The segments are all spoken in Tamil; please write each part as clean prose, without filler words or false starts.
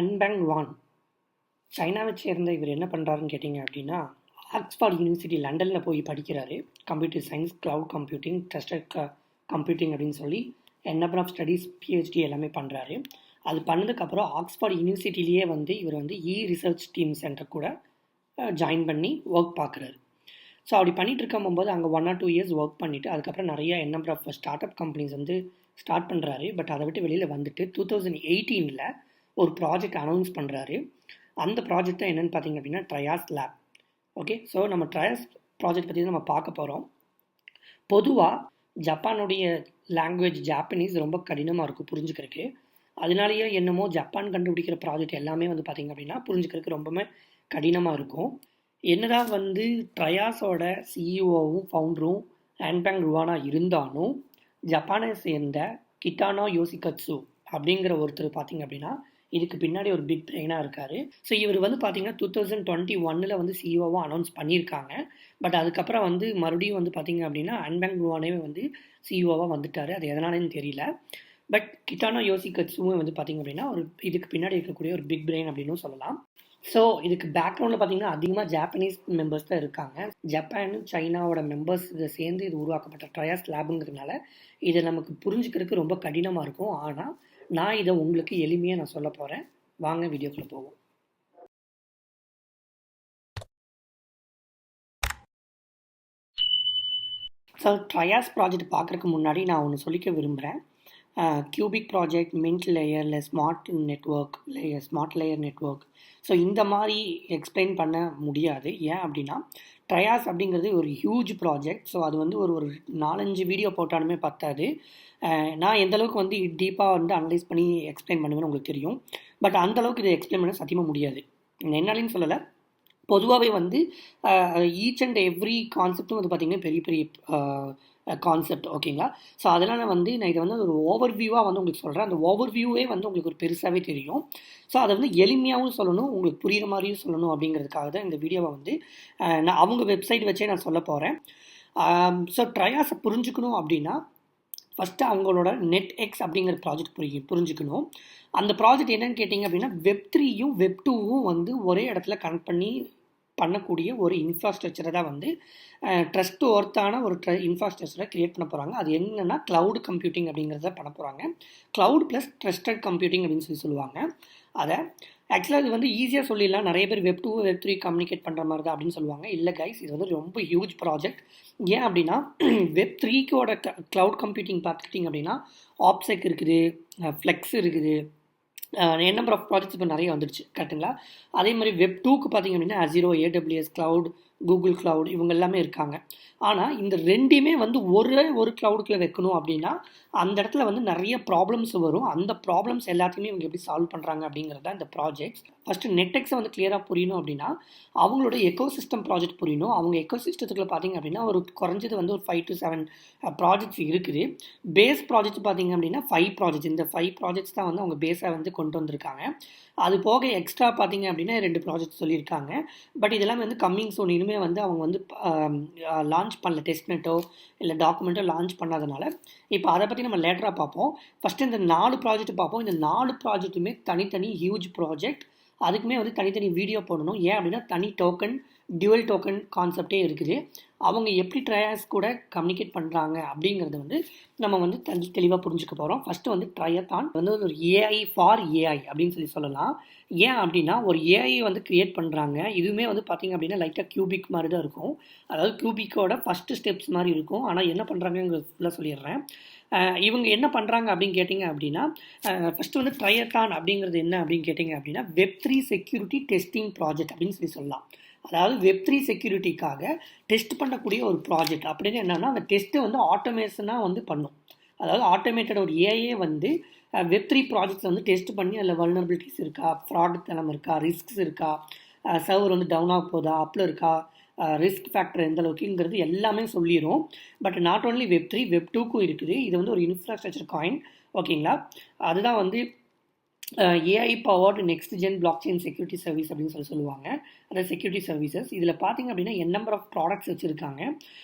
அன்பேங் வான் சைனாவை சேர்ந்த இவர் என்ன பண்ணுறாருன்னு கேட்டிங்க அப்படின்னா, ஆக்ஸ்ஃபோர்ட் யூனிவர்சிட்டி லண்டனில் போய் படிக்கிறாரு. Computer science, cloud computing, trusted computing அப்படின்னு சொல்லி நம்பர் ஆஃப் ஸ்டடீஸ், பிஹெச்டி எல்லாமே பண்ணுறாரு. அது பண்ணதுக்கப்புறம் ஆக்ஸ்ஃபோர்ட் யூனிவர்சிட்டிலேயே இவர் ரிசர்ச் டீம் சென்டர் கூட ஜாயின் பண்ணி ஒர்க் பார்க்குறாரு. ஸோ அப்படி பண்ணிகிட்டு இருக்கும்போது அங்கே 1 or 2 இயர்ஸ் ஒர்க் பண்ணிவிட்டு அதுக்கப்புறம் நிறைய number of start up companies start பண்ணுறாரு. பட் அதை விட்டு வெளியில் வந்துட்டு 2018 ஒரு ப்ராஜெக்ட் அனௌன்ஸ் பண்ணுறாரு. அந்த ப்ராஜெக்ட் தான் என்னென்னு பார்த்தீங்க அப்படின்னா ட்ரையாஸ் லேப். ஓகே, ஸோ நம்ம ட்ரையாஸ் ப்ராஜெக்ட் பற்றி நம்ம பார்க்க போகிறோம். பொதுவாக ஜப்பானுடைய லாங்குவேஜ் ஜாப்பனீஸ் ரொம்ப கடினமாக இருக்கும் புரிஞ்சுக்கிறதுக்கு. அதனாலேயே என்னமோ ஜப்பான் கண்டுபிடிக்கிற ப்ராஜெக்ட் எல்லாமே பார்த்திங்க அப்படின்னா புரிஞ்சுக்கிறதுக்கு ரொம்பவே கடினமாக இருக்கும். என்னதான் ட்ரையாஸோட சிஇஓவும் ஃபவுண்டரும் அன்பேங் ருவானா இருந்தாலும் ஜப்பானை சேர்ந்த கிட்டானோ யோசிகட்சு அப்படிங்கிற ஒருத்தர் பார்த்திங்க அப்படின்னா இதுக்கு பின்னாடி ஒரு பிக் பிரெயினாக இருக்கார். ஸோ இவர் பார்த்தீங்கன்னா 2021 சிஇஓவாக அனௌன்ஸ் பண்ணியிருக்காங்க. பட் அதுக்கப்புறம் மறுபடியும் பார்த்திங்க அப்படின்னா அன்பேங் ருவானே சிஇஓவாக வந்துட்டார். அது எதனாலன்னு தெரியல. பட் கிட்டானோ யோசிகட்சுவும் பார்த்திங்க அப்படின்னா இதுக்கு பின்னாடி இருக்கக்கூடிய ஒரு பிக் பிரெயின் அப்படின்னு சொல்லலாம். ஸோ இதுக்கு பேக்ரவுண்டில் பார்த்திங்கன்னா அதிகமாக ஜாப்பனீஸ் மெம்பர்ஸ் தான் இருக்காங்க. ஜப்பான், சைனாவோட மெம்பர்ஸ் இதை சேர்ந்து இது உருவாக்கப்பட்ட ட்ரையாஸ் லேபுங்கிறதுனால இதை நமக்கு புரிஞ்சுக்கிறதுக்கு ரொம்ப கடினமாக இருக்கும். ஆனால் நான் இதை உங்களுக்கு எளிமையாக நான் சொல்ல போகிறேன். வாங்க வீடியோக்குள்ளே போவோம். ஸோ ட்ரையாஸ் ப்ராஜெக்ட் பார்க்குறதுக்கு முன்னாடி நான் ஒன்று சொல்லிக்க விரும்புகிறேன். கியூபிக் ப்ராஜெக்ட், மின்ட் லேயர், இல்லை ஸ்மார்ட் நெட்ஒர்க், இல்லை ஸ்மார்ட் லேயர் நெட்ஒர்க், ஸோ இந்த மாதிரி எக்ஸ்பிளைன் பண்ண முடியாது. ஏன் அப்படின்னா ட்ரையாஸ் அப்படிங்கிறது ஒரு ஹியூஜ் ப்ராஜெக்ட். ஸோ அது ஒரு 4-5 வீடியோ போட்டாலுமே பத்தாது. நான் எந்தளவுக்கு டீப்பாக அனலைஸ் பண்ணி எக்ஸ்பிளைன் பண்ணுவேன்னு உங்களுக்கு தெரியும். பட் அந்தளவுக்கு இதை எக்ஸ்பிளைன் பண்ண சத்தியமாக முடியாது. என்னாலையும் சொல்லலை. பொதுவாகவே ஈச் அண்ட் எவ்ரி கான்செப்டும் பார்த்திங்கன்னா பெரிய பெரிய கான்செப்ட். ஓகேங்களா? ஸோ அதனால் நான் இதை ஒரு ஓவர் வியூவாக உங்களுக்கு சொல்கிறேன். அந்த ஓவர் வியூவே உங்களுக்கு ஒரு பெருசாகவே தெரியும். ஸோ அதை எளிமையாகவும் சொல்லணும், உங்களுக்கு புரிகிற மாதிரியும் சொல்லணும் அப்படிங்கிறதுக்காக தான் இந்த வீடியோவை நான் அவங்க வெப்சைட் வச்சே நான் சொல்ல போகிறேன். ஸோ ட்ரையாஸை புரிஞ்சுக்கணும் அப்படின்னா ஃபஸ்ட்டு அவங்களோட NetX அப்படிங்கிற ப்ராஜெக்ட் புரிஞ்சுக்கணும். அந்த ப்ராஜெக்ட் என்னென்னு கேட்டிங்க அப்படின்னா Web3யும் Web2வும் ஒரே இடத்துல கனெக்ட் பண்ணக்கூடிய ஒரு இன்ஃப்ராஸ்ட்ரக்சரை தான் ட்ரஸ்ட் ஒர்த்தான ஒரு இன்ஃப்ராஸ்ட்ரக்சரை க்ரியேட் பண்ண போகிறாங்க. அது என்னென்னா க்ளவுட் கம்ப்யூட்டிங் அப்படிங்கிறத பண்ண போகிறாங்க. க்ளவுட் ப்ளஸ் ட்ரஸ்டட் கம்ப்யூட்டிங் அப்படின்னு சொல்லுவாங்க. அதை ஆக்சுவலாக இது ஈஸியாக சொல்லிடலாம். நிறைய பேர் Web2 Web3 கம்யூனிகேட் பண்ணுற மாதிரி தான் அப்படின்னு சொல்லுவாங்க. இல்லை கைஸ், இது ரொம்ப ஹியூஜ் ப்ராஜெக்ட். ஏன் அப்படின்னா Web3க்கோட க்ளவுட் கம்ப்யூட்டிங் பார்த்துக்கிட்டிங்க அப்படின்னா ஆப்செக் இருக்குது, ஃப்ளெக்ஸ் இருக்குது, நம்பர் ஆஃப் ப்ராஜெக்ட்ஸ் இப்போ நிறைய வந்துடுச்சு. கரெக்டுங்களா? அதே மாதிரி Web2க்கு பார்த்திங்க அப்படின்னா Azure, AWS cloud, Google cloud இவங்க எல்லாமே இருக்காங்க. ஆனால் இந்த ரெண்டையுமே ஒரு க்ளவுடுக்குள்ளே வைக்கணும் அப்படின்னா அந்த இடத்துல நிறைய ப்ராப்ளம்ஸ் வரும். அந்த ப்ராப்ளம்ஸ் எல்லாத்தையுமே இவங்க எப்படி சால்வ் பண்ணுறாங்க அப்படிங்கிறது தான் இந்த ப்ராஜெக்ட்ஸ். ஃபஸ்ட்டு நெட்டெக்ஸை கிளியராக புரியணும் அப்படின்னா அவங்களோட எக்கோசிஸ்டம் ப்ராஜெக்ட் புரியணும். அவங்க எக்கோசிஸ்டத்துக்குள்ள பார்த்திங்க அப்படின்னா குறைஞ்சது ஒரு 5 to 7 ப்ராஜெக்ட்ஸ் இருக்குது. பேஸ் ப்ராஜெக்ட் பார்த்திங்க அப்படின்னா 5 ப்ராஜெக்ட்ஸ். இந்த 5 ப்ராஜெக்ட்ஸ் தான் அவங்க பேஸாக கொண்டு வந்திருக்காங்க. அது போக எக்ஸ்ட்ரா பார்த்திங்க அப்படின்னா 2 ப்ராஜெக்ட் சொல்லியிருக்காங்க. பட் இதெல்லாம் கம்மிங் சூன். இனிமேல் அவங்க லான்ச் பண்ணல, டெஸ்ட்நெட்டோ இல்லை டாக்குமெண்ட்டோ லான்ச் பண்ணாதனால இப்போ அதை பற்றி நம்ம லேட்டராக பார்ப்போம். ஃபஸ்ட்டு இந்த 4 ப்ராஜெக்ட் பார்ப்போம். இந்த 4 ப்ராஜெக்ட்டுமே தனித்தனி ஹியூஜ் ப்ராஜெக்ட். அதுக்குமே தனித்தனி வீடியோ போடணும். ஏன் அப்படின்னா தனி டோக்கன், டியூவல் டோக்கன் கான்செப்டே இருக்குது. அவங்க எப்படி ட்ரையாஸ் கூட கம்யூனிகேட் பண்ணுறாங்க அப்படிங்கிறது நம்ம தெளிவாக புரிஞ்சுக்க போகிறோம். ஃபஸ்ட்டு ட்ரையத்தான் ஒரு ஏஐ ஃபார் ஏஐ அப்படின்னு சொல்லலாம். ஏன் அப்படின்னா ஒரு ஏஐ க்ரியேட் பண்ணுறாங்க. இதுவுமே பார்த்திங்க அப்படின்னா லைட்டாக கியூபிக் மாதிரி தான் இருக்கும். அதாவது கியூபிக்கோட ஃபஸ்ட்டு ஸ்டெப்ஸ் மாதிரி இருக்கும். ஆனால் என்ன பண்ணுறாங்கங்கிறது ஃபுல்லாக சொல்லிடுறேன். இவங்க என்ன பண்ணுறாங்க அப்படின்னு கேட்டிங்க அப்படின்னா ஃபஸ்ட்டு ட்ரையத்தான் அப்படிங்கிறது என்ன அப்படின்னு கேட்டிங்க அப்படின்னா Web3 செக்யூரிட்டி டெஸ்டிங் ப்ராஜெக்ட் அப்படின்னு சொல்லலாம். அதாவது Web3 செக்யூரிட்டிக்காக டெஸ்ட் பண்ணக்கூடிய ஒரு ப்ராஜெக்ட். அப்படின்னு என்னென்னா அந்த டெஸ்ட்டு ஆட்டோமேஷனாக பண்ணும். அதாவது ஆட்டோமேட்டட் ஒரு ஏஐயே Web3 ப்ராஜெக்ட்ஸ் டெஸ்ட் பண்ணி அதில் வல்னரபிலிட்டிஸ் இருக்கா, ஃப்ராட் தனம் இருக்கா, ரிஸ்க்ஸ் இருக்கா, சர்வர் டவுன் ஆக போதா, அப்பில் இருக்கா, ரிஸ்க் ஃபேக்டர் எந்த அளவுக்குங்கிறது எல்லாமே சொல்லிடும். பட் நாட் ஓன்லி Web3, Web2க்கும் இருக்குது. இது ஒரு இன்ஃப்ராஸ்ட்ரக்சர் காயின். ஓகேங்களா? அதுதான் AI powered next gen blockchain security service அப்படின்னு சொல்லுவாங்க. அதாவது செக்யூரிட்டி சர்வீசஸ். இதில் பார்த்திங்க அப்படின்னா நம்பர் ஆஃப் ப்ராடக்ட்ஸ் வச்சுருக்காங்க.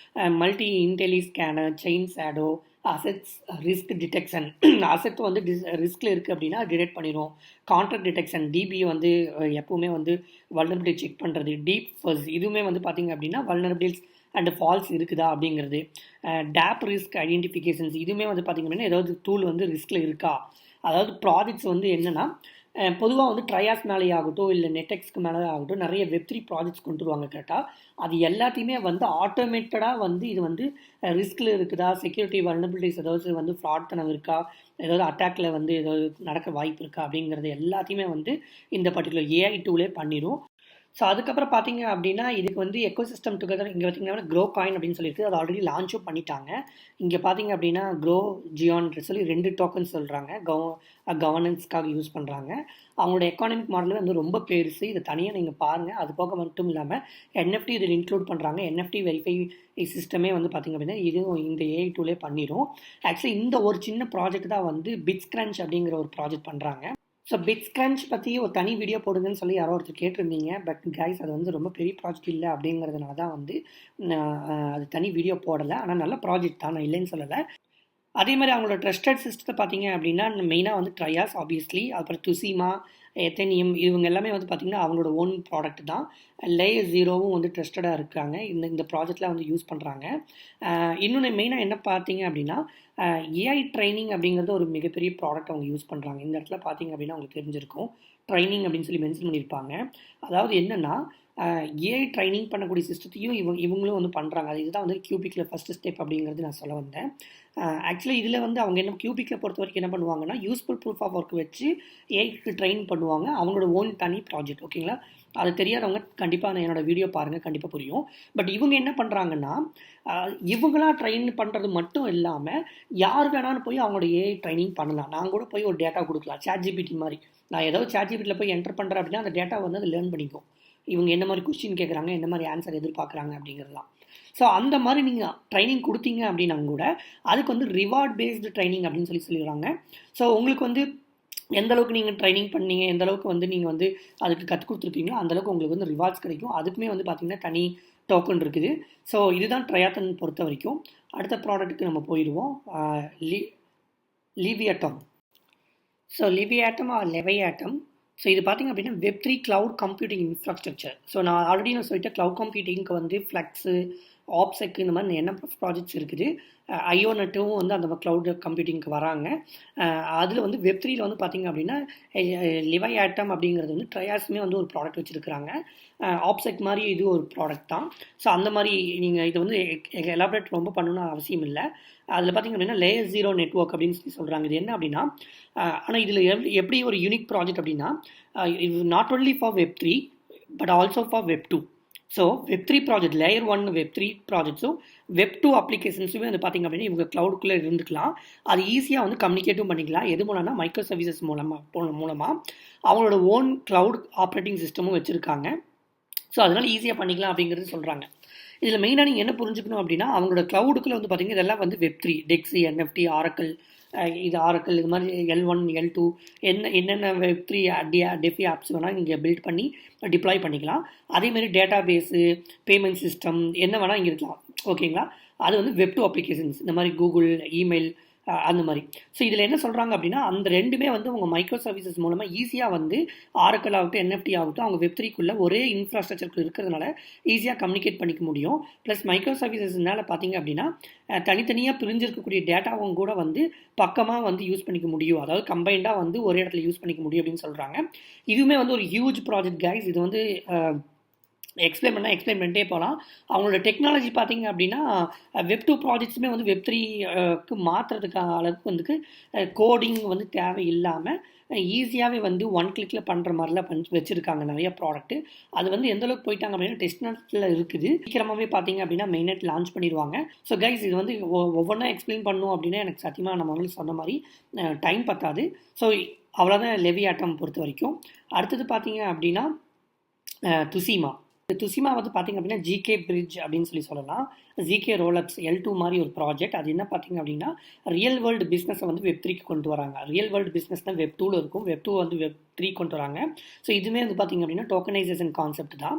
Multi intelli scanner, chain shadow, assets risk detection. Asset வந்து ரிஸ்கில் இருக்குது அப்படின்னா டிடெக்ட் பண்ணிடும். கான்ட்ராக்ட் டிடெக்ஷன், டிபி வந்து எப்போவுமே வந்து வல்னரபிலிட்டி செக் பண்ணுறது. டீப் ஃபஸ் இதுவுமே வந்து பார்த்திங்க அப்படின்னா வல்னரபிலிட்டிஸ் அண்ட் ஃபால்ஸ் இருக்குதா அப்படிங்கிறது. டேப் ரிஸ்க் ஐடென்டிஃபிகேஷன்ஸ் இதுவுமே வந்து பார்த்திங்க அப்படின்னா ஏதாவது டூல் வந்து ரிஸ்கில் இருக்கா. அதாவது ப்ராஜெக்ட்ஸ் வந்து என்னென்னா பொதுவாக வந்து ட்ரையாஸ் மேலே ஆகட்டும் இல்லை நெட்டெக்ஸ்க்கு மேலே ஆகட்டும் நிறைய வெப்3 ப்ராஜெக்ட்ஸ் கொண்டு வருவாங்க கரெக்டாக. அது எல்லாத்தையுமே வந்து ஆட்டோமேட்டடாக வந்து இது வந்து ரிஸ்கில் இருக்குதா, செக்யூரிட்டி வல்னரபிலிட்டிஸ் ஏதாவது வந்து ஃப்ராட் தனம் இருக்கா, ஏதாவது அட்டாக்ல வந்து ஏதாவது நடக்க வாய்ப்பு இருக்கா அப்படிங்கிறது எல்லாத்தையுமே வந்து இந்த பர்டிகுலர் ஏஐ டூலே பண்ணிடும். ஸோ அதுக்கப்புறம் பார்த்தீங்க அப்படின்னா இதுக்கு வந்து எக்கோசிஸ்டம் டுகெதர் இங்கே பார்த்தீங்கன்னா க்ரோ காயின் அப்படின்னு சொல்லியிருக்கு. அது ஆல்ரெடி லான்ச்சும் பண்ணிட்டாங்க. இங்கே பார்த்தீங்க அப்படின்னா க்ரோ ஜியான்னு சொல்லி 2 டோக்கன்ஸ் சொல்கிறாங்க. கவர்னன்ஸ்க்காக யூஸ் பண்ணுறாங்க. அவங்களோட எக்கானமிக் மாடல் வந்து ரொம்ப பெருசு. இதை தனியாக நீங்கள் பாருங்கள். அது போக மட்டும் இல்லாமல் என்எஃப்டி இதில் இன்க்ளூட் பண்ணுறாங்க. என்எஃப்டி வெரிஃபை சிஸ்டமே வந்து பார்த்திங்க அப்படின்னா இதுவும் இந்த ஏஐ டூலே பண்ணிடும். ஆக்சுவலி இந்த ஒரு சின்ன ப்ராஜெக்ட் தான் வந்து பிட்ஸ்க்ரன்ச் அப்படிங்கிற ஒரு ப்ராஜெக்ட் பண்ணுறாங்க. ஸோ பிட்ஸ்க்ரன்ச் பற்றி ஒரு தனி வீடியோ போடுங்கன்னு சொல்லி யாரோ ஒருத்தர் கேட்டிருந்தீங்க. பட் கைஸ் அது வந்து ரொம்ப பெரிய ப்ராஜெக்ட் இல்லை அப்படிங்கிறதுனால தான் வந்து அது தனி வீடியோ போடலை. ஆனால் நல்ல ப்ராஜெக்ட் தான், நான் இல்லைன்னு சொல்லலை. அதே மாதிரி அவங்களோட ட்ரஸ்டட் சிஸ்டத்தை பார்த்தீங்க அப்படின்னா மெயினாக வந்து ட்ரையாஸ் ஆப்வியஸ்லி, அப்புறம் துசிமா, எத்தனியம் இவங்க எல்லாமே வந்து பார்த்திங்கன்னா அவங்களோட ஓன் ப்ராடக்ட் தான். லேயர் 0வும் வந்து ட்ரஸ்டடாக இருக்காங்க. இந்த ப்ராஜெக்டில் வந்து யூஸ் பண்ணுறாங்க. இன்னொன்று மெயினாக என்ன பார்த்தீங்க அப்படின்னா ஏஐ ட்ரைனிங் அப்படிங்கிறது ஒரு மிகப்பெரிய ப்ராடக்ட் அவங்க யூஸ் பண்ணுறாங்க. இந்த இடத்துல பார்த்தீங்க அப்படின்னா உங்களுக்கு தெரிஞ்சிருக்கும் ட்ரைனிங் அப்படின்னு சொல்லி மென்ஷன் பண்ணியிருப்பாங்க. அதாவது என்னென்னா ஏஐ ட்ரைனிங் பண்ணக்கூடிய சிஸ்டத்தையும் இவங்களும் வந்து பண்ணுறாங்க. அது இதுதான் வந்து கியூபிக்கில் ஃபஸ்ட்டு ஸ்டெப் அப்படிங்கிறது நான் சொல்ல வந்தேன். ஆக்சுவலி இதில் வந்து அவங்க என்ன கியூபிக்கில் பொறுத்த வரைக்கும் என்ன பண்ணுவாங்கன்னா யூஸ்ஃபுல் ப்ரூஃப் ஆஃப் ஒர்க் வச்சு ஏஐக்கு ட்ரெயின் பண்ணுவாங்க. அவங்களோட ஓன் தனி ப்ராஜெக்ட். ஓகேங்களா, அது தெரியாதவங்க கண்டிப்பாக என்னோடய வீடியோ பாருங்கள், கண்டிப்பாக புரியும். பட் இவங்க என்ன பண்ணுறாங்கன்னா இவங்களாம் ட்ரெயின் பண்ணுறது மட்டும் இல்லாமல் யார் வேணாலும் போய் அவங்களோட ஏஐ ட்ரைனிங் பண்ணலாம். நான் கூட போய் ஒரு டேட்டா கொடுக்கலாம், ChatGPT மாதிரி. நான் ஏதாவது ChatGPTயில் போய் என்டர் பண்ணுறேன் அப்படின்னா அந்த டேட்டா வந்து அதை லேர்ன் பண்ணிக்கும். இவங்க என்ன மாதிரி கொஸ்டின் கேட்குறாங்க, என்ன மாதிரி ஆன்சர் எதிர்பார்க்குறாங்க அப்படிங்கிறதுலாம். ஸோ அந்த மாதிரி நீங்கள் ட்ரைனிங் கொடுத்தீங்க அப்படின்னா கூட அதுக்கு வந்து ரிவார்ட் பேஸ்டு ட்ரைனிங் அப்படின்னு சொல்லிடுறாங்க. ஸோ உங்களுக்கு வந்து எந்த அளவுக்கு நீங்கள் ட்ரைனிங் பண்ணீங்க, எந்த அளவுக்கு வந்து நீங்கள் வந்து அதுக்கு கற்றுக் கொடுத்துருக்கீங்களோ அந்தளவுக்கு உங்களுக்கு வந்து ரிவார்ட்ஸ் கிடைக்கும். அதுக்குமே வந்து பார்த்திங்கன்னா தனி டோக்கன் இருக்குது. ஸோ இதுதான் ட்ரையாத்தன் பொறுத்த வரைக்கும். அடுத்த ப்ராடக்ட்டுக்கு நம்ம போயிடுவோம். Leviatom. So Leviatom or Leviatom. So இது பார்த்திங்க அப்படின்னா வெப்3 க்ளவுட் கம்ப்யூட்டிங் இன்ஃப்ராஸ்ட்ரக்சர். ஸோ நான் ஆல்ரெடி சொல்லிட்டேன் க்ளவுட் கம்ப்யூட்டிங்க்கு வந்து ஃப்ளெக்ஸு, ஆப்செக் இந்த மாதிரி என்ன ப்ராஜெக்ட்ஸ் இருக்குது. ஐயோநெட்டும் வந்து அந்த க்ளவுட் கம்ப்யூட்டிங்க்கு வராங்க. அதில் வந்து வெப்3யில் வந்து பார்த்திங்க அப்படின்னா லிவையாட்டம் அப்படிங்கிறது வந்து ட்ரையாஸுமே வந்து ஒரு ப்ராடக்ட் வச்சுருக்கிறாங்க. ஆப்செக் மாதிரி இது ஒரு ப்ராடக்ட் தான். ஸோ அந்த மாதிரி நீங்கள் இது வந்து எலாபரேட் ரொம்ப பண்ணணும்னு அவசியம் இல்லை. அதில் பார்த்திங்க அப்படின்னா லேயர் 0 நெட்வொர்க் அப்படின்னு சொல்லி சொல்கிறாங்க. இது என்ன அப்படின்னா ஆனால் இதில் எப்படி ஒரு யூனிக் ப்ராஜெக்ட் அப்படின்னா இது not only for வெப்3 but also for வெப்2. So வெப்3 project layer 1 வெப்3 ப்ராஜெக்ட்ஸும் வெப்2 அப்ளிகேஷன்ஸுமே வந்து பார்த்திங்க அப்படின்னா இவங்க க்ளவுடுக்குள்ளே இருந்துக்கலாம். அது ஈஸியாக வந்து கம்யூனிகேட்டும் பண்ணிக்கலாம். எது மூலம்னா மைக்ரோ சர்வீசஸ் மூலமாக அவங்களோட ஓன் க்ளவுட் ஆப்ரேட்டிங் சிஸ்டமும் வச்சுருக்காங்க. ஸோ அதனால் ஈஸியாக பண்ணிக்கலாம் அப்படிங்கிறது சொல்கிறாங்க. இதில் மெயினாக நீங்கள் என்ன புரிஞ்சுக்கணும் அப்படின்னா அவங்களோட க்ளவுடுக்குள்ளே வந்து பார்த்திங்கன்னா இதெல்லாம் வந்து வெப்3 டெக்ஸி, என்எஃப்டி, ஆரக்கிள், இது ஆரக்கிள் இது மாதிரி L1 L2 என்னென்ன வெப்3 டெஃபி ஆப்ஸ் வேணால் இங்கே பில்ட் பண்ணி டிப்ளாய் பண்ணிக்கலாம். அதேமாதிரி டேட்டா பேஸு, பேமெண்ட் சிஸ்டம் என்ன வேணால் இங்கே இருக்கலாம். ஓகேங்களா, அது வந்து வெப்2 அப்ளிகேஷன்ஸ் இந்த மாதிரி கூகுள், இமெயில் அந்த மாதிரி. ஸோ இதில் என்ன சொல்கிறாங்க அப்படின்னா அந்த ரெண்டுமே வந்து உங்கள் மைக்ரோ சர்வீசஸ் மூலமாக ஈஸியாக வந்து ஆரக்கிள் ஆகட்டும், என்எஃப்டி ஆகட்டும் அவங்க வெப்3க்குள்ளே ஒரே இன்ஃப்ராஸ்ட்ரக்சருக்கு இருக்கிறதுனால ஈஸியாக கம்யூனிகேட் பண்ணிக்க முடியும். ப்ளஸ் மைக்ரோ சர்வீசஸ்னால பார்த்திங்க அப்படின்னா தனித்தனியாக பிரிஞ்சிருக்கக்கூடிய டேட்டாவும் கூட வந்து பக்கமாக வந்து யூஸ் பண்ணிக்க முடியும். அதாவது கம்பைண்டாக வந்து ஒரே இடத்துல யூஸ் பண்ணிக்க முடியும் அப்படின்னு சொல்கிறாங்க. இதுவுமே வந்து ஒரு ஹியூஜ் ப்ராஜெக்ட் கைஸ். இது வந்து எக்ஸ்பிளைன் பண்ணிட்டே போகலாம். அவங்களோட டெக்னாலஜி பார்த்திங்க அப்படின்னா வெப்2 ப்ராஜெக்ட்ஸுமே வந்து வெப்3க்கு மாற்றுறதுக்கான அளவுக்கு வந்து கோடிங் வந்து தேவையில்லாமல் ஈஸியாகவே வந்து 1 கிளிக்கில் பண்ணுற மாதிரிலாம் வச்சுருக்காங்க நிறைய ப்ராடக்ட்டு. அது வந்து எந்தளவுக்கு போயிட்டாங்க அப்படின்னா டெஸ்ட்நெட்டில் இருக்குது. சீக்கிரமாகவே பார்த்திங்க அப்படின்னா மெயின்நெட் லான்ச் பண்ணிடுவாங்க. ஸோ கைஸ் இது வந்து ஒவ்வொன்றா எக்ஸ்பிளைன் பண்ணணும் அப்படின்னா எனக்கு சத்தியமாக நம்ம வந்து சொன்ன மாதிரி டைம் பத்தாது. ஸோ அவ்வளோதான் லெவியாட்டம் பொறுத்த வரைக்கும். அடுத்தது பார்த்திங்க அப்படின்னா துசிமா. துசிமா வந்து பார்த்திங்க அப்படின்னா ஜிகே பிரிட்ஜ் அப்படின்னு சொல்லலாம். ஜிகே ரோலப்ஸ் L2 மாதிரி ஒரு ப்ராஜெக்ட். அது என்ன பார்த்திங்க அப்படின்னா ரியல் வேர்ல்டு பிஸ்னஸை வந்து வெப்3க்கு கொண்டு வராங்க. ரியல் வேர்ல்டு பிஸ்னஸ் தான் வெப்2வில் இருக்கும். வெப்2 வந்து Web3 கொண்டு வராங்க. ஸோ இதுவுமே வந்து பார்த்திங்க அப்படின்னா டோக்கனைசேஷன் கான்செப்ட் தான்.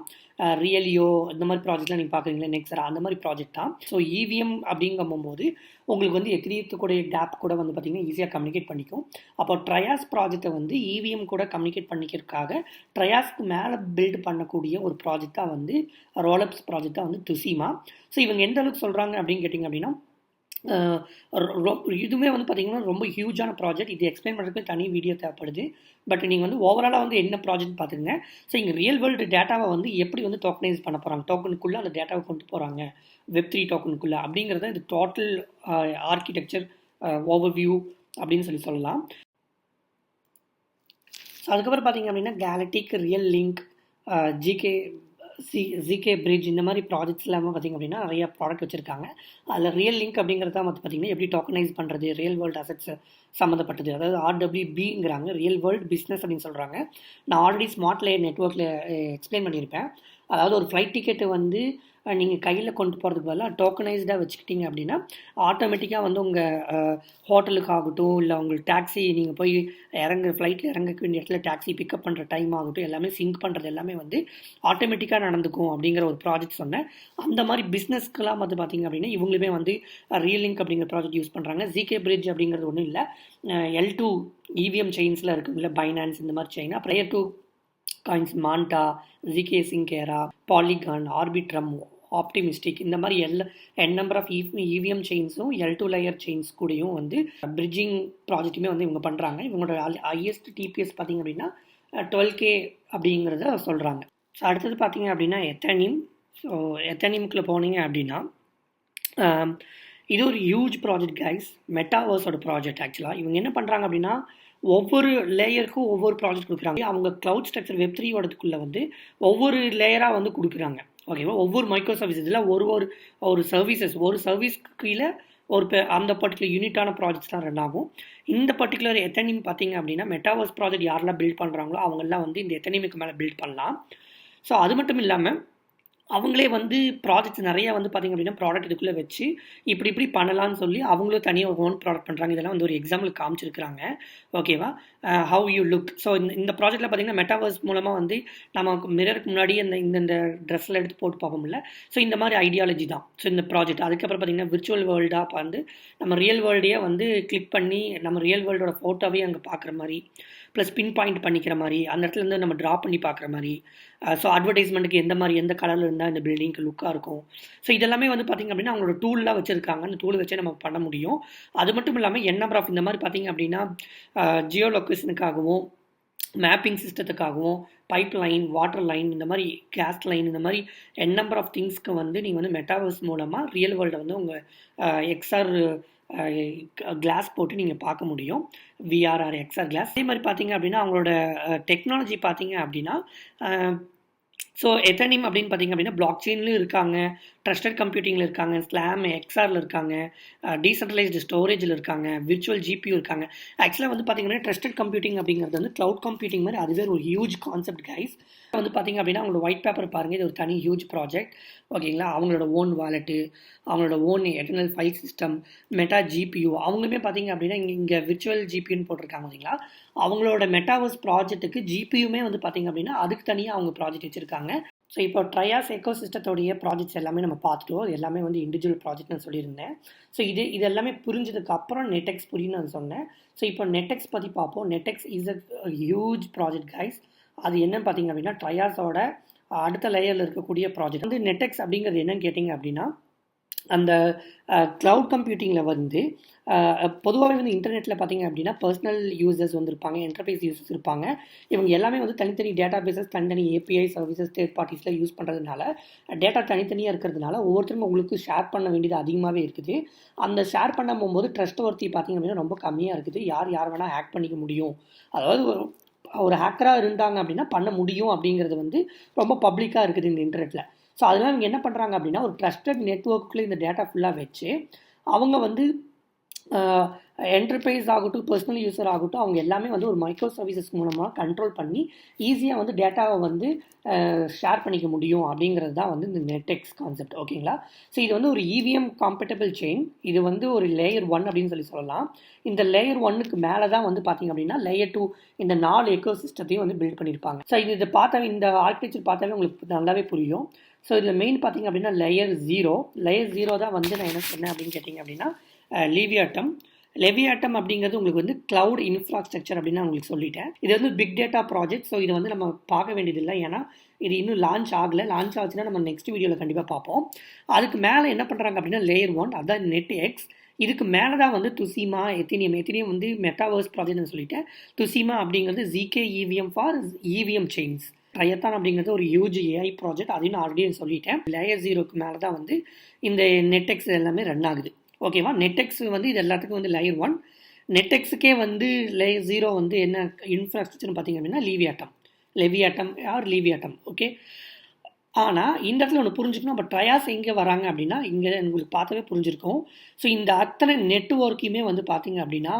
ரியலியோ இந்த மாதிரி ப்ராஜெக்ட்லாம் நீங்கள் பார்க்குறீங்களா, நெக்ஸரா அந்த மாதிரி ப்ராஜெக்ட் தான். ஸோ EVM அப்படிங்கும்போது உங்களுக்கு வந்து எக்ரீத்துக்கூடிய டேப் கூட வந்து பார்த்திங்கன்னா ஈஸியாக கம்யூனிகேட் பண்ணிக்கும். அப்போ ட்ரையாஸ் ப்ராஜெக்டை வந்து EVM கூட கம்யூனிகேட் பண்ணிக்கிறதுக்காக ட்ரையாஸ்க்கு மேலே பில்ட் பண்ணக்கூடிய ஒரு ப்ராஜெக்ட் தான் வந்து ரோலப்ஸ் ப்ராஜெக்ட் தான் வந்து துசிமா. ஸோ இவங்க எந்த அளவுக்கு சொல்கிறாங்க அப்படின்னு கேட்டிங்க அப்படின்னா, இதுவுமே வந்து பார்த்திங்கன்னா ரொம்ப ஹியூஜான ப்ராஜெக்ட். இது எக்ஸ்பிளைன் பண்ணுறதுக்கு தனி வீடியோ தேவைப்படுது. பட் நீங்கள் வந்து ஓவராலாக வந்து என்ன ப்ராஜெக்ட் பார்த்துங்க. ஸோ இங்கே ரியல் வேர்ல்டு டேட்டாவை வந்து எப்படி வந்து டோக்கனைஸ் பண்ண போகிறாங்க, டோக்கனுக்குள்ளே அந்த டேட்டாவை கொண்டு போகிறாங்க Web3 டோக்கனுக்குள்ளே அப்படிங்கிறத இது டோட்டல் ஆர்கிடெக்சர் ஓவர்வியூ அப்படின்னு சொல்லலாம். ஸோ அதுக்கப்புறம் பார்த்திங்க அப்படின்னா galactic, real link, GK bridge இந்த மாதிரி ப்ராஜெக்ட்ஸ் எல்லாமே பார்த்திங்க அப்படின்னா நிறையா ப்ராடக்ட் வச்சுருக்காங்க. அதில் ரியல் லிங்க் அப்படிங்கிறது தான் வந்து பார்த்திங்கன்னா எப்படி டோக்கனைஸ் பண்ணுறது, ரியல் வேர்ல்டு அசெட்ஸ் சம்மந்தப்பட்டது. அதாவது RWBங்கிறாங்க, ரியல் வேர்ல்டு பிஸ்னஸ் அப்படின்னு சொல்கிறாங்க. நான் ஆல்ரெடி ஸ்மார்ட் லேயர் நெட்ஒர்க்கில் எக்ஸ்பிளைன் பண்ணியிருப்பேன். அதாவது ஒரு ஃப்ளைட் டிக்கெட்டு வந்து நீங்கள் கையில் கொண்டு போகிறதுக்கு பதிலாக டோக்கனைஸ்டாக வச்சுக்கிட்டீங்க அப்படின்னா ஆட்டோமேட்டிக்காக வந்து உங்கள் ஹோட்டலுக்காகட்டும், இல்லை உங்களுக்கு டாக்ஸி நீங்கள் போய் ஃப்ளைட்டில் இறங்க வேண்டிய இடத்துல டாக்ஸி பிக்கப் பண்ணுற டைம் ஆகட்டும், எல்லாமே சிங்க் பண்ணுறது எல்லாமே வந்து ஆட்டோமேட்டிக்காக நடந்துக்கும் அப்படிங்கிற ஒரு ப்ராஜெக்ட் சொன்னேன். அந்த மாதிரி பிஸ்னஸ்க்கெலாம் வந்து பார்த்திங்க அப்படின்னா இவங்களுமே வந்து ரியல் லிங்க் அப்படிங்கிற ப்ராஜெக்ட் யூஸ் பண்ணுறாங்க. ஜிகே பிரிட்ஜ் அப்படிங்கிறது ஒன்றும் இல்லை, L2 EVM செயின்ஸில் இருக்குதுல்ல, பைனான்ஸ் இந்த மாதிரி செயின், அப்புறம் Layer 2 காயின்ஸ், மாண்டா, ZK சிங்கேரா, பாலிகான், ஆர்பிட்ரம், ஆப்டிமிஸ்டிக் இந்த மாதிரி நம்பர் ஆஃப் EVM செயின்ஸும் L2 லேயர் செயின்ஸ் கூடயும் வந்து பிரிட்ஜிங் ப்ராஜெக்ட்டுமே வந்து இவங்க பண்ணுறாங்க. இவங்களோட ஹையஸ்ட் TPS பார்த்திங்க அப்படின்னா 12K அப்படிங்கிறத சொல்கிறாங்க. ஸோ அடுத்தது பார்த்திங்க அப்படின்னா எத்தனிம். ஸோ எத்தனிம்குள்ளே போனீங்க அப்படின்னா இது ஒரு ஹியூஜ் ப்ராஜெக்ட் கைஸ், மெட்டாவர்ஸோட ப்ராஜெக்ட். ஆக்சுவலாக இவங்க என்ன பண்ணுறாங்க அப்படின்னா ஒவ்வொரு லேயருக்கும் ஒவ்வொரு ப்ராஜெக்ட் கொடுக்குறாங்க. அவங்க க்ளவுட் ஸ்ட்ரக்சர் Web3 வந்து ஒவ்வொரு லேயராக வந்து கொடுக்குறாங்க. ஓகேவா, ஒவ்வொரு மைக்ரோ சர்வீஸ் இதில் ஒரு சர்வீசஸ், ஒரு சர்வீஸ்க்கு கீழே அந்த பர்டிகுலர் யூனிட்டான ப்ராஜெக்ட்ஸ் தான் ரன் ஆகும். இந்த பர்டிகுலர் எத்தனிம் பார்த்திங்க அப்படின்னா மெட்டாவர்ஸ் ப்ராஜெக்ட் யாரெல்லாம் பில்ட் பண்ணுறாங்களோ அவங்கெல்லாம் வந்து இந்த எத்தனிமுக்கு மேலே பில்ட் பண்ணலாம். ஸோ அது மட்டும் இல்லாமல் அவங்களே வந்து ப்ராஜெக்ட்ஸ் நிறையா வந்து பார்த்திங்க அப்படின்னா ப்ராடக்ட் இதுக்குள்ளே வச்சு இப்படி பண்ணலான்னு சொல்லி அவங்களும் தனியாக ஓன் ப்ராடக்ட் பண்ணுறாங்க. இதெல்லாம் வந்து ஒரு எக்ஸாம்பிள் காமிச்சிருக்கிறாங்க. ஓகேவா, ஹவ் யூ லுக். ஸோ இந்த ப்ராஜெக்ட்டில் பார்த்திங்கன்னா மெட்டாவர்ஸ் மூலமாக வந்து நம்ம மிரருக்கு முன்னாடி இந்த ட்ரெஸ்ஸில் எடுத்து போட்டு பார்ப்போம்ல. ஸோ இந்த மாதிரி ஐடியாலஜி தான் ஸோ இந்த ப்ராஜெக்ட். அதுக்கப்புறம் பார்த்திங்கன்னா விர்ச்சுவல் வேர்ல்டாக வந்து நம்ம ரியல் வேர்ல்டையே வந்து கிளிக் பண்ணி நம்ம ரியல் வேர்ல்டோட ஃபோட்டோவே அங்கே பார்க்குற மாதிரி, ப்ளஸ் பின் பாயிண்ட் பண்ணிக்கிற மாதிரி, அந்த இடத்துல இருந்து நம்ம ட்ரா பண்ணி பார்க்குற மாதிரி. ஸோ அட்வர்டைஸ்மெண்ட்டுக்கு எந்த கலரில் இருந்தால் இந்த பில்டிங்க்கு லுக்காக இருக்கும். ஸோ இதெல்லாமே வந்து பார்த்திங்க அப்படின்னா அவங்களோட டூல்லாம் வச்சுருக்காங்க. அந்த டூல் வச்சே நம்ம பண்ண முடியும். அது மட்டும் இல்லாமல் நம்பர் ஆஃப் இந்த மாதிரி பார்த்திங்க அப்படின்னா ஜியோ லொக்கேஷனுக்காகவும், மேப்பிங் சிஸ்டத்துக்காகவும், பைப் லைன், வாட்டர் லைன், இந்த மாதிரி கேஸ் லைன், இந்த மாதிரி நம்பர் ஆஃப் திங்ஸ்க்கு வந்து நீங்கள் வந்து மெட்டாவர்ஸ் மூலமாக ரியல் வேர்ல்டை வந்து உங்கள் XR கிளாஸ் போட்டு நீங்கள் பார்க்க முடியும். VR or XR class. அதே மாதிரி பார்த்திங்க அப்படின்னா அவங்களோட டெக்னாலஜி பார்த்திங்க அப்படின்னா ஸோ எத்தனிம் அப்படின்னு பார்த்திங்க அப்படின்னா பிளாக் செயின்லையும் இருக்காங்க, ட்ரஸ்டட் கம்ப்யூட்டிங்கில் இருக்காங்க, ஸ்லாம் XRல இருக்காங்க, டீசென்ட்ரலைஸ்டு ஸ்டோரேஜில் இருக்காங்க, விர்ச்சுவல் GPU இருக்காங்க. ஆக்சுவலாக வந்து பார்த்திங்கன்னா ட்ரஸ்டட் கம்ப்யூட்டிங் அப்படிங்கிறது வந்து க்ளவுட் கம்ப்யூட்டிங் மாதிரி அதுவே ஒரு ஹியூஜ் கான்செப்ட் கைஸ். வந்து பார்த்திங்க அப்படின்னா அவங்களோட ஒயிட் பேப்பர் பாருங்கள், இது ஒரு தனி ஹியூஜ் ப்ராஜெக்ட். ஓகேங்களா, அவங்களோட ஓன் வாலெட்டு, அவங்களோட own eternal file system, meta GPU, அவங்களுமே பார்த்திங்க அப்படின்னா இங்கே விர்ச்சுவல் GPUன்னு போட்டிருக்காங்க இல்லைங்களா. அவங்களோட மெட்டாவர்ஸ் ப்ராஜெக்ட்டுக்கு GPUமே வந்து பார்த்திங்க அப்படின்னா அதுக்கு தனியாக அவங்க ப்ராஜெக்ட் வச்சுருக்காங்க. ஸோ இப்போ ட்ரையாஸ் எக்கோ சிஸ்டத்தோடைய ப்ராஜெக்ட்ஸ் எல்லாமே நம்ம பார்த்துட்டோம். இது எல்லாமே வந்து இண்டிவிஜுவல் ப்ராஜெக்ட்னு சொல்லியிருந்தேன். ஸோ இது எல்லாமே புரிஞ்சதுக்கப்புறம் நெட்டெக்ஸ் புரியுன்னு நான் சொன்னேன். ஸோ இப்போ நெட்டெக்ஸ் பற்றி பார்ப்போம். Netex is a huge project guys. அது என்னன்னு பார்த்திங்க அப்படின்னா ட்ரையாஸோட அடுத்த லேயரில் இருக்கக்கூடிய ப்ராஜெக்ட் வந்து நெட்டெக்ஸ் அப்படிங்கிறது என்னன்னு கேட்டிங்க அப்படின்னா அந்த க்ளவுட் கம்ப்யூட்டிங்கில் வந்து பொதுவாகவே வந்து இன்டர்நெட்டில் பார்த்திங்க அப்படின்னா பர்சனல் யூசர்ஸ் வந்துருப்பாங்க, என்டர்பிரைஸ் யூசர்ஸ் இருப்பாங்க. இவங்க எல்லாமே வந்து தனித்தனி டேட்டா பேசஸ், தனித்தனி API சர்வீசஸ் தேர்ட் பார்ட்டிஸில் யூஸ் பண்ணுறதுனால டேட்டா தனித்தனியாக இருக்கிறதுனால ஒவ்வொருத்தரும் உங்களுக்கு ஷேர் பண்ண வேண்டியது அதிகமாகவே இருக்குது. அந்த ஷேர் பண்ண போகும்போது ட்ரஸ்ட் ஒர்த்தி பார்த்திங்க அப்படின்னா ரொம்ப கம்மியாக இருக்குது. யார் வேணால் ஹேக் பண்ணிக்க முடியும், அதாவது ஒரு ஹேக்கராக இருந்தாங்க அப்படின்னா பண்ண முடியும் அப்படிங்கிறது வந்து ரொம்ப பப்ளிக்காக இருக்குது இந்த இன்டர்நெட்டில். ஸோ அதெல்லாம் இவங்க என்ன பண்ணுறாங்க அப்படின்னா ஒரு ட்ரஸ்டட் நெட்வொர்க்குள்ளே இந்த டேட்டா ஃபுல்லாக வச்சு அவங்க வந்து என்டர்பிரைஸ் ஆகட்டும், பர்சனல் யூஸர் ஆகட்டும், அவங்க எல்லாமே வந்து ஒரு மைக்ரோ சர்வீசஸ் மூலமாக கண்ட்ரோல் பண்ணி ஈஸியாக வந்து டேட்டாவை வந்து ஷேர் பண்ணிக்க முடியும் அப்படிங்கிறது தான் வந்து இந்த நெட்டெக்ஸ் கான்செப்ட். ஓகேங்களா? ஸோ இது வந்து ஒரு இவிஎம் காம்பேட்டபிள் செயின். இது வந்து ஒரு லேயர் 1 அப்படின்னு சொல்லலாம். இந்த லேயர் 1க்கு மேலே தான் வந்து பார்த்தீங்க அப்படின்னா லேயர் 2 இந்த 4 எக்கோ சிஸ்டத்தையும் வந்து பில்ட் பண்ணியிருப்பாங்க. ஸோ இதை பார்த்தாவே, இந்த ஆர்கிடெக்சர் பார்த்தாவே உங்களுக்கு நல்லாவே புரியும். ஸோ இதில் மெயின் பார்த்தீங்க அப்படின்னா லேயர் 0 தான் வந்து நான் என்ன சொன்னேன் அப்படின்னு கேட்டிங்க அப்படின்னா லெவியாட்டம் அப்படிங்கிறது உங்களுக்கு வந்து கிளவுட் இன்ஃப்ராஸ்ட்ரக்சர் அப்படின்னு நான் உங்களுக்கு சொல்லிட்டேன். இது வந்து பிக் டேட்டா ப்ராஜெக்ட். ஸோ இதை வந்து நம்ம பார்க்க வேண்டியதில்லை, ஏன்னா இது இன்னும் லான்ச் ஆகலை. லான்ச் ஆச்சுன்னா நம்ம நெக்ஸ்ட் வீடியோவில் கண்டிப்பாக பார்ப்போம். அதுக்கு மேலே என்ன பண்ணுறாங்க அப்படின்னா லேயர் 1, அதுதான் நெட்எக்ஸ். இதுக்கு மேலே தான் வந்து துசிமா, எத்தினியம் வந்து மெட்டாவர்ஸ் ப்ராஜெக்ட்னு சொல்லிட்டேன். துசிமா அப்படிங்கிறது ZK EVM for EVM chains. ட்ரையத்தான் அப்படிங்கிறது ஒரு ஹியூஜ் AI ப்ராஜெக்ட், அதையும் நான் ஆல்ரெடி சொல்லிட்டேன். லேயர் 0க்கு மேலே தான் வந்து இந்த நெட்எக்ஸ் எல்லாமே ரன் ஆகுது. ஓகேவா? நெட்எக்ஸ் வந்து இது எல்லாத்துக்கும் வந்து லேயர் 1. நெட்எக்ஸுக்கே வந்து லேயர் 0 வந்து என்ன இன்ஃப்ராஸ்ட்ரக்சர்னு பார்த்தீங்க அப்படின்னா லீவியாட்டம். ஓகே, ஆனால் இந்த இடத்துல ஒன்று புரிஞ்சுக்கணும். அப்போ ட்ரையாஸ் எங்கே வராங்க அப்படின்னா, இங்கே உங்களுக்கு பார்த்தாவே புரிஞ்சிருக்கும். ஸோ இந்த அத்தனை நெட்வொர்க்குமே வந்து பார்த்தீங்க அப்படின்னா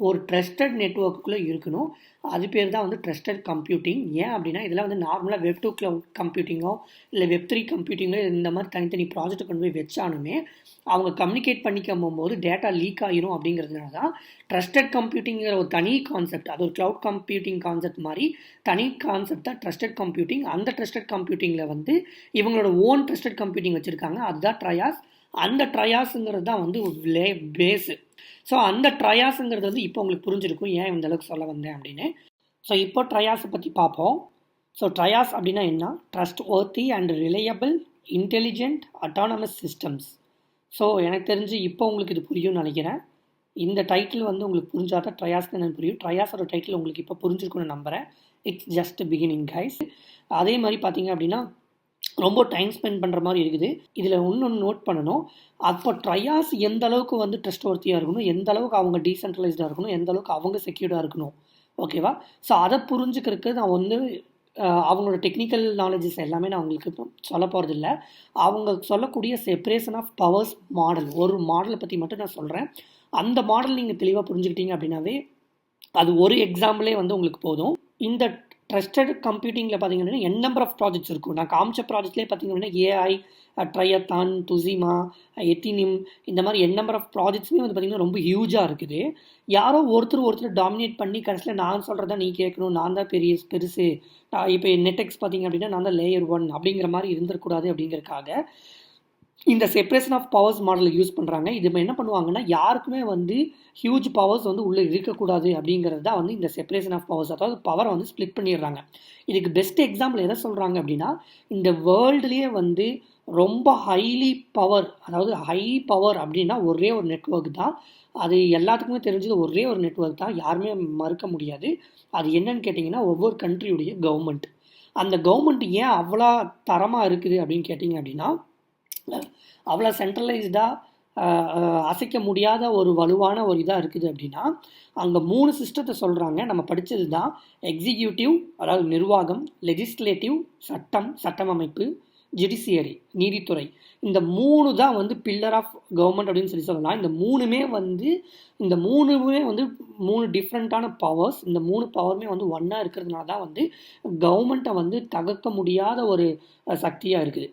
ஒரு ட்ரஸ்டட் நெட்வொர்க்குள்ளே இருக்கணும். அது பேர் தான் வந்து ட்ரஸ்டட் கம்ப்யூட்டிங். ஏன் அப்படின்னா இதெல்லாம் வந்து நார்மலாக Web 2 க்ளவுட் கம்ப்யூட்டிங்கோ இல்லை Web 3 கம்ப்யூட்டிங்கோ இந்த மாதிரி தனித்தனி ப்ராஜெக்ட் கொண்டு போய் வச்சாலுமே அவங்க கம்யூனிகேட் பண்ணிக்கும் போது டேட்டா லீக் ஆகிரும். அப்படிங்கிறதுனால தான் ட்ரஸ்டட் கம்ப்யூட்டிங்கிற ஒரு தனி கான்செப்ட், அது ஒரு க்ளவுட் கம்ப்யூட்டிங் கான்செப்ட் மாதிரி தனி கான்செப்ட் தான் ட்ரஸ்டட் கம்ப்யூட்டிங். அந்த ட்ரஸ்டட் கம்ப்யூட்டிங்கில் வந்து இவங்களோட ஓன் ட்ரஸ்டட் கம்ப்யூட்டிங் வச்சுருக்காங்க, அதுதான் ட்ரையாஸ். அந்த ட்ரையாஸுங்கிறது தான் வந்து பேஸு. ஸோ அந்த ட்ரையாஸுங்கிறது வந்து இப்போ உங்களுக்கு புரிஞ்சிருக்கும் ஏன் இந்த அளவுக்கு சொல்ல வந்தேன் அப்படின்னு. ஸோ இப்போ ட்ரையாஸை பற்றி பார்ப்போம். ஸோ ட்ரையாஸ் அப்படின்னா என்ன? Trust வர்த்தி and reliable intelligent autonomous systems. So எனக்கு தெரிஞ்சு இப்போ உங்களுக்கு இது புரியும்னு நினைக்கிறேன். இந்த டைட்டில் வந்து உங்களுக்கு புரிஞ்சாதான் ட்ரையாஸ்க்கு என்னன்னு புரியும். ட்ரையாஸோட டைட்டில் உங்களுக்கு இப்போ புரிஞ்சிருக்குன்னு நம்புகிறேன். It's just beginning guys. அதே மாதிரி பார்த்தீங்க அப்படின்னா ரொம்ப டைம் ஸ்பெண்ட் பண்ணுற மாதிரி இருக்குது. இதில் இன்னொன்று நோட் பண்ணணும். அப்போ ட்ரையாஸ் எந்த அளவுக்கு வந்து ட்ரஸ்ட் வர்த்தியாக இருக்கணும், எந்த அளவுக்கு அவங்க டீசென்ட்ரலைஸ்டாக இருக்கணும், எந்த அளவுக்கு அவங்க செக்யூர்டாக இருக்கணும். ஓகேவா? ஸோ அதை புரிஞ்சுக்கிறதுக்கு நான் வந்து அவங்களோட டெக்னிக்கல் நாலேஜஸ் எல்லாமே நான் உங்களுக்கு இப்போ சொல்ல போகிறதில்ல. அவங்க சொல்லக்கூடிய செப்பரேஷன் ஆஃப் பவர்ஸ் மாடல், ஒரு மாடலை பற்றி மட்டும் நான் சொல்கிறேன். அந்த மாடல் நீங்கள் தெளிவாக புரிஞ்சுக்கிட்டீங்க அப்படின்னாவே அது ஒரு எக்ஸாம்பிளே வந்து உங்களுக்கு போதும். இந்த ட்ரஸ்டட் கம்ப்யூட்டிங்கில் பார்த்தீங்க அப்படின்னா என் நம்பர் ஆஃப் ப்ராஜெக்ட்ஸ் இருக்கும். நான் காமிச்ச ப்ராஜெக்ட்லேயே பார்த்தீங்க அப்படின்னா AI, ட்ரையத்தான், துசிமா, எத்தினிம், இந்த மாதிரி என் நம்பர் ஆஃப் ப்ராஜெக்ட்ஸுமே வந்து பார்த்திங்கன்னா ரொம்ப ஹியூஜாக இருக்குது. யாரோ ஒருத்தர் டாமினேட் பண்ணி கடைசியில் நான் சொல்கிறதா நீ கேட்கணும், நான் தான் பெருசு, இப்போ நெட்எக்ஸ் பார்த்தீங்க அப்படின்னா நான் தான் லேயர் 1 அப்படிங்கிற மாதிரி இருந்துடக்கூடாது. அப்படிங்கிறதுக்காக இந்த செப்பரேஷன் ஆஃப் பவர்ஸ் மாடலை யூஸ் பண்ணுறாங்க. இது என்ன பண்ணுவாங்கன்னா யாருக்குமே வந்து ஹியூஜ் பவர்ஸ் வந்து உள்ளே இருக்கக்கூடாது அப்படிங்கிறது தான் வந்து இந்த செப்பரேஷன் ஆஃப் பவர்ஸ், அதாவது பவரை வந்து ஸ்ப்ளிட் பண்ணிடுறாங்க. இதுக்கு பெஸ்ட் எக்ஸாம்பிள் எதை சொல்கிறாங்க அப்படின்னா, இந்த வேர்ல்டுலேயே வந்து ரொம்ப ஹைலி பவர், அதாவது ஹை பவர் அப்படின்னா ஒரே ஒரு நெட்வொர்க் தான். அது எல்லாத்துக்குமே தெரிஞ்சது ஒரே ஒரு நெட்வொர்க் தான், யாருமே மறுக்க முடியாது. அது என்னன்னு கேட்டிங்கன்னா ஒவ்வொரு கண்ட்ரியுடைய கவர்மெண்ட். அந்த கவர்மெண்ட் ஏன் அவ்வளோ தரமாக இருக்குது அப்படின்னு கேட்டிங்க அப்படின்னா, அவ்வளோ சென்ட்ரலைஸ்டாக அசைக்க முடியாத ஒரு வலுவான ஒரு இதாக இருக்குது. அப்படின்னா அங்கே 3 சிஸ்டத்தை சொல்கிறாங்க. நம்ம படித்தது தான் எக்ஸிக்யூட்டிவ், அதாவது நிர்வாகம், லெஜிஸ்லேட்டிவ் சட்டம் அமைப்பு, ஜுடிஷியரி நீதித்துறை. இந்த 3 தான் வந்து பில்லர் ஆஃப் கவர்மெண்ட் அப்படின்னு சொல்லலாம். இந்த மூணுமே வந்து 3 டிஃப்ரெண்ட்டான பவர்ஸ். இந்த 3 பவருமே வந்து ஒன்றா இருக்கிறதுனால தான் வந்து கவர்மெண்ட்டை வந்து தகர்க்க முடியாத ஒரு சக்தியாக இருக்குது.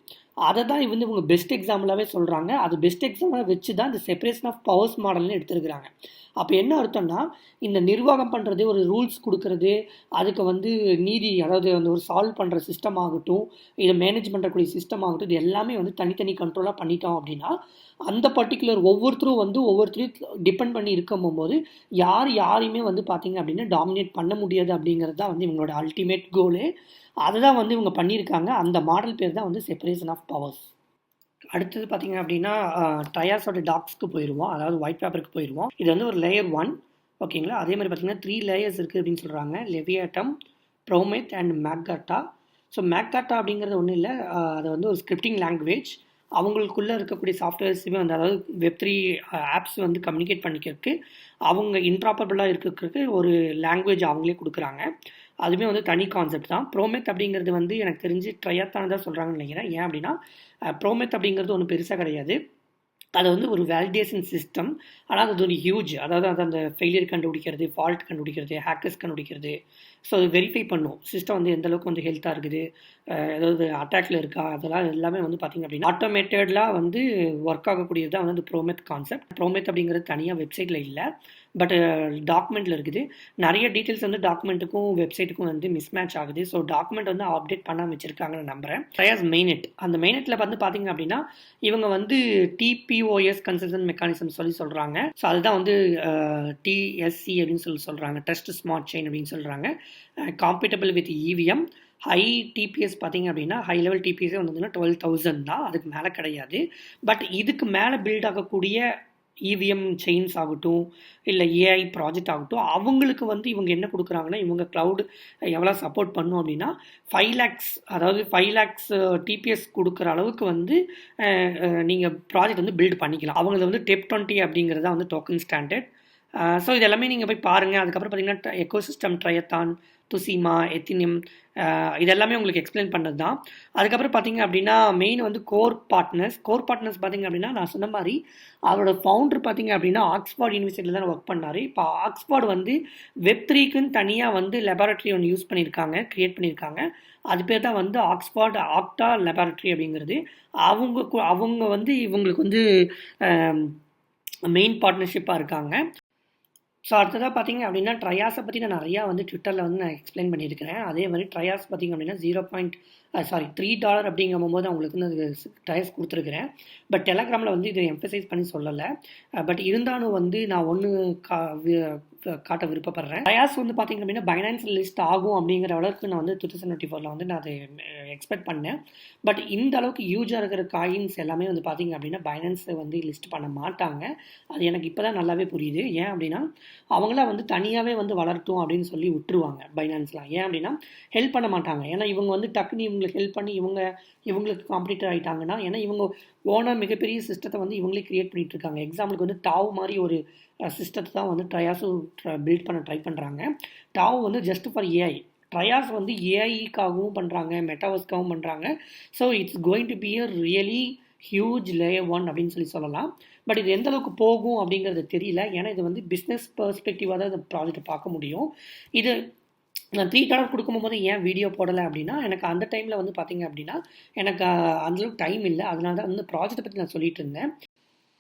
அதை தான் வந்து இவங்க பெஸ்ட் எக்ஸாம்பிளாகவே சொல்கிறாங்க. அது பெஸ்ட் எக்ஸாம்பிளாக வச்சு தான் இந்த செப்பரேஷன் ஆஃப் பவர்ஸ் மாடல்னு எடுத்துருக்குறாங்க. அப்போ என்ன அர்த்தம்னா, இந்த நிர்வாகம் பண்ணுறது, ஒரு ரூல்ஸ் கொடுக்கறது, அதுக்கு வந்து நீதி, அதாவது அந்த ஒரு சால்வ் பண்ணுற சிஸ்டம் ஆகட்டும், இதை மேனேஜ் பண்ணுறக்கூடிய சிஸ்டம் ஆகட்டும், இது எல்லாமே வந்து தனித்தனி கண்ட்ரோலாக பண்ணிட்டோம் அப்படின்னா அந்த பர்டிகுலர் ஒவ்வொருத்தரையும் டிபெண்ட் பண்ணி இருக்கும் போது யாரையுமே வந்து பார்த்தீங்க அப்படின்னா டாமினேட் பண்ண முடியாது. அப்படிங்கிறது தான் வந்து இவங்களோட அல்டிமேட் கோலு. அதை தான் வந்து இவங்க பண்ணியிருக்காங்க. அந்த மாடல் பேர் தான் வந்து செப்பரேஷன் ஆஃப் பவர்ஸ். அடுத்தது பார்த்தீங்க அப்படின்னா ட்ரையாஸோட டாக்ஸ்க்கு போயிடுவோம், அதாவது ஒயிட் பேப்பருக்கு போயிடுவோம். இது வந்து ஒரு லேயர் 1. ஓகேங்களா? அதே மாதிரி பார்த்தீங்கன்னா 3 லேயர்ஸ் இருக்குது அப்படின்னு சொல்கிறாங்க. லெவியாட்டம், ப்ரோமெத் அண்ட் மேக்காட்டா. ஸோ மேக்காட்டா அப்படிங்கிறது ஒன்றும் இல்லை, அது வந்து ஒரு ஸ்கிரிப்டிங் லாங்குவேஜ். அவங்களுக்குள்ளே இருக்கக்கூடிய சாஃப்ட்வேர்ஸுமே வந்து, அதாவது Web 3 ஆப்ஸ் வந்து கம்யூனிகேட் பண்ணிக்கிறதுக்கு அவங்க இன்ட்ராப்பபிளாக இருக்கிறதுக்கு ஒரு லாங்குவேஜ் அவங்களே கொடுக்குறாங்க. அதுவுமே வந்து தனி கான்செப்ட் தான். ப்ரோமெத் அப்படிங்கிறது வந்து எனக்கு தெரிஞ்சு ட்ரையாத்தான் தான் சொல்கிறாங்கன்னு நினைக்கிறேன். ஏன் அப்படின்னா ப்ரோமெத் அப்படிங்கிறது ஒன்றும் பெருசாக கிடையாது. அது வந்து ஒரு வேலிடேஷன் சிஸ்டம். ஆனால் அது ஒரு ஹியூஜ், அதாவது அது அந்த ஃபெயிலியர் கண்டுபிடிக்கிறது, ஃபால்ட் கண்டுபிடிக்கிறது, ஹேக்கர்ஸ் கண்டுபிடிக்கிறது. ஸோ அது வெரிஃபை பண்ணும் சிஸ்டம் வந்து எந்த அளவுக்கு வந்து ஹெல்த்தாக இருக்குது, ஏதாவது அட்டாக்ல இருக்கா, அதெல்லாம் எல்லாமே வந்து பார்த்திங்க அப்படின்னா ஆட்டோமேட்டட்லாம் வந்து ஒர்க் ஆகக்கூடியது தான் வந்து அந்த ப்ரோமெத் கான்செப்ட். ப்ரோமெத் அப்படிங்கிறது தனியாக வெப்சைட்டில் இல்லை, பட் டாக்குமெண்ட்டில் இருக்குது. நிறைய டீட்டெயில்ஸ் வந்து டாக்குமெண்ட்டுக்கும் வெப்சைட்டுக்கும் வந்து மிஸ்மேட்ச் ஆகுது. ஸோ டாக்குமெண்ட் வந்து அப்டேட் பண்ணாமல் வச்சுருக்காங்கன்னு நம்புகிறேன். ட்ரையாஸ் மெயினெட், அந்த மெயினெட்டில் வந்து பார்த்திங்க அப்படின்னா இவங்க வந்து டிபிஓஎஸ் கன்சல்டன்ட் மெக்கானிசம் சொல்கிறாங்க. ஸோ அதுதான் வந்து டிஎஸ்சி அப்படின்னு சொல்கிறாங்க, ட்ரஸ்ட் ஸ்மார்ட் செயின் அப்படின்னு சொல்கிறாங்க. Compatible with EVM. High TPS பார்த்திங்க அப்படின்னா ஹை லெவல் டிபிஎஸ்ஸே வந்து 12,000 தான், அதுக்கு மேலே கிடையாது. பட் இதுக்கு மேலே பில்ட் ஆகக்கூடிய இவிஎம் செயின்ஸ் ஆகட்டும், இல்லை ஏஐ ப்ராஜெக்ட் ஆகட்டும், அவங்களுக்கு வந்து இவங்க என்ன கொடுக்குறாங்கன்னா, இவங்க க்ளவுட் எவ்வளோ சப்போர்ட் பண்ணும் அப்படின்னா 5 lakhs, அதாவது 5 lakhs டிபிஎஸ் கொடுக்குற அளவுக்கு வந்து நீங்கள் ப்ராஜெக்ட் வந்து பில்ட் பண்ணிக்கலாம். அவங்களது வந்து டெப் 20 அப்படிங்கிறதா வந்து டோக்கன் ஸ்டாண்டர்ட். ஸோ இது எல்லாமே நீங்கள் போய் பாருங்கள். அதுக்கப்புறம் பார்த்தீங்கன்னா எக்கோசிஸ்டம் ட்ரையத்தான், துசிமா, எத்தினியம், இதெல்லாமே உங்களுக்கு எக்ஸ்பிளைன் பண்ணது தான். அதுக்கப்புறம் பார்த்தீங்க அப்படின்னா மெயின் வந்து கோர் பார்ட்னர்ஸ் பார்த்தீங்க அப்படின்னா நான் சொன்ன மாதிரி அவரோட ஃபவுண்டர் பார்த்தீங்க அப்படின்னா ஆக்ஸ்ஃபோர்ட் யூனிவர்சிட்டியில் தான் ஒர்க் பண்ணார். இப்போ ஆக்ஸ்ஃபோர்டு வந்து வெப்3க்குன்னு தனியாக வந்து லெபார்ட்டரி ஒன்று யூஸ் பண்ணியிருக்காங்க, க்ரியேட் பண்ணியிருக்காங்க. அது பேர் தான் வந்து ஆக்ஸ்ஃபோர்ட் ஆக்டா லெபார்ட்டரி அப்படிங்கிறது. அவங்க வந்து இவங்களுக்கு வந்து மெயின் பார்ட்னர்ஷிப்பாக இருக்காங்க. ஸோ அடுத்ததாக பார்த்தீங்க அப்படின்னா ட்ரையாஸை பற்றி நான் நிறையா வந்து ட்விட்டரில் வந்து நான் எக்ஸ்பிளைன் பண்ணியிருக்கிறேன். அதே மாதிரி ட்ரையாஸ் பார்த்திங்க அப்படின்னா $3 அப்படிங்கும்போது அவங்களுக்கு வந்து அது ட்ரையாஸ் கொடுத்துருக்குறேன். பட் டெலகிராமில் வந்து இது எம்பசைஸ் பண்ணி சொல்லலை. பட் இருந்தாலும் வந்து நான் ஒன்று காட்ட விருப்பப்படுறேன். ட்ரையாஸ் வந்து பார்த்திங்க அப்படின்னா பைனான்ஸ் லிஸ்ட் ஆகும் அப்படிங்கிற அளவுக்கு நான் வந்து 2024 வந்து நான் அதை எக்ஸ்பெக்ட் பண்ணேன். பட் இந்த அளவுக்கு யூஜாக இருக்கிற காயின்ஸ் எல்லாமே வந்து பார்த்திங்க அப்படின்னா பைனான்ஸை வந்து லிஸ்ட் பண்ண மாட்டாங்க. அது எனக்கு இப்போ தான் நல்லாவே புரியுது. ஏன் அப்படின்னா அவங்களாம் வந்து தனியாகவே வந்து வளர்த்தோம் அப்படின்னு சொல்லி விட்டுருவாங்க பைனான்ஸ்லாம். ஏன் அப்படின்னா ஹெல்ப் பண்ண மாட்டாங்க. ஏன்னா இவங்க வந்து டக்குன்னு இவங்களுக்கு ஹெல்ப் பண்ணி இவங்களுக்கு காம்படிட்டர் ஆகிட்டாங்கன்னா, ஏன்னா இவங்க ஓனர் மிகப்பெரிய சிஸ்டத்தை வந்து இவங்களே க்ரியேட் பண்ணிகிட்டு இருக்காங்க. எக்ஸாம்பிளுக்கு வந்து டாவ் மாதிரி ஒரு சிஸ்டத்தை தான் வந்து ட்ரையாஸும் பில்ட் பண்ண ட்ரை பண்ணுறாங்க. டாவ் வந்து ஜஸ்ட் ஃபார் ஏஐ, ட்ரையாஸ் வந்து ஏஐக்காகவும் பண்ணுறாங்க, மெட்டாவர்ஸ்க்காகவும் பண்ணுறாங்க. So it's going to be a really huge layer 1 அப்படின்னு சொல்லலாம். பட் இது எந்த அளவுக்கு போகும் அப்படிங்கிறது தெரியல. ஏன்னா இது வந்து பிஸ்னஸ் பெர்ஸ்பெக்டிவாக தான் இந்த ப்ராஜெக்டை பார்க்க முடியும். இது நான் $3 கொடுக்கும்போது ஏன் வீடியோ போடலை அப்படின்னா, எனக்கு அந்த டைமில் வந்து பார்த்திங்க அப்படின்னா எனக்கு அந்தளவுக்கு டைம் இல்லை. அதனால தான் வந்து ப்ராஜெக்டை பற்றி நான் சொல்லிட்டு இருந்தேன்.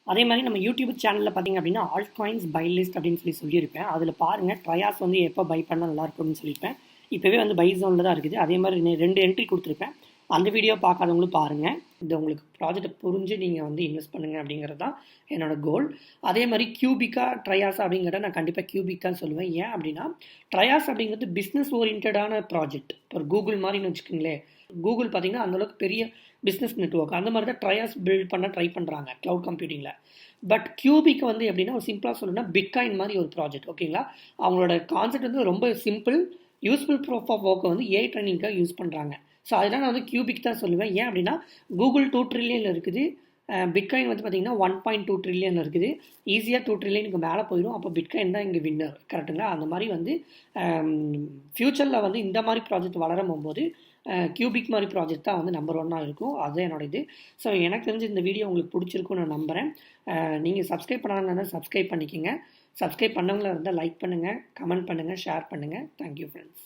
அதே மாதிரி நம்ம யூடியூப் சேனலில் பார்த்திங்க அப்படின்னா ஆல்ட் காயின்ஸ் பை லிஸ்ட் அப்படின்னு சொல்லியிருப்பேன். அதில் பாருங்கள் ட்ரையாஸ் வந்து எப்போ பை பண்ணால் நல்லாயிருக்கும்னு சொல்லியிருப்பேன். இப்போவே வந்து பை ஜோனில் தான் இருக்குது. அதே மாதிரி 2 என்ட்ரி கொடுத்துருப்பேன். அந்த வீடியோ பார்க்காதவங்களும் பாருங்கள். இது உங்களுக்கு ப்ராஜெக்டை புரிஞ்சு நீங்கள் வந்து இன்வெஸ்ட் பண்ணுங்கள் அப்படிங்கிறது தான் என்னோடய கோல். அதே மாதிரி கியூபிக்கா ட்ரையாஸ் அப்படிங்கிறத நான் கண்டிப்பாக கியூபிக் தான் சொல்லுவேன். ஏன் அப்படின்னா ட்ரையாஸ் அப்படிங்கிறது பிஸ்னஸ் ஓரியன்டான ப்ராஜெக்ட். இப்போ கூகுள் மாதிரின்னு வச்சுக்கோங்களேன். கூகுள் பார்த்திங்கன்னா அந்தளவுக்கு பெரிய பிஸ்னஸ் நெட்வொர்க், அந்த மாதிரி தான் ட்ரையாஸ் பில்ட் பண்ண ட்ரை பண்ணுறாங்க க்ளவுட் கம்ப்யூட்டிங்கில். பட் கியூபிக் வந்து எப்படின்னா ஒரு சிம்பிளாக சொல்லணும்னா பிட்காயின் மாதிரி ஒரு ப்ராஜெக்ட். ஓகேங்களா, அவங்களோட கான்செப்ட் வந்து ரொம்ப சிம்பிள், யூஸ்ஃபுல் ப்ரூஃப் ஆஃப் ஒர்க்கை வந்து ஏஐ ட்ரைனிங்காக யூஸ் பண்ணுறாங்க. ஸோ அதெல்லாம் நான் வந்து கியூபிக் தான் சொல்லுவேன். ஏன் அப்படின்னா கூகுள் 2 trillion இருக்குது, பிட்காயின் வந்து பார்த்திங்கன்னா 1.2 trillion இருக்குது. ஈஸியாக 2 trillion மேலே போயிடும். அப்போ பிட்காயின் தான் இங்கே வின்னர். கரெக்டுங்களா? அந்த மாதிரி வந்து ஃப்யூச்சரில் வந்து இந்த மாதிரி ப்ராஜெக்ட் வளரும் போது கியூபிக் மாதிரி ப்ராஜெக்ட் தான் வந்து நம்பர் 1 இருக்கும். அதுதான் என்னோட இது. ஸோ எனக்கு தெரிஞ்சு இந்த வீடியோ உங்களுக்கு பிடிச்சிருக்குன்னு நான் நம்புகிறேன். நீங்கள் சப்ஸ்கிரைப் பண்ணாங்கன்னா சப்ஸ்கிரைப் பண்ணிக்கோங்க. சப்ஸ்கிரைப் பண்ணவங்களா இருந்தால் லைக் பண்ணுங்கள், கமெண்ட் பண்ணுங்கள், ஷேர் பண்ணுங்கள். Thank you friends.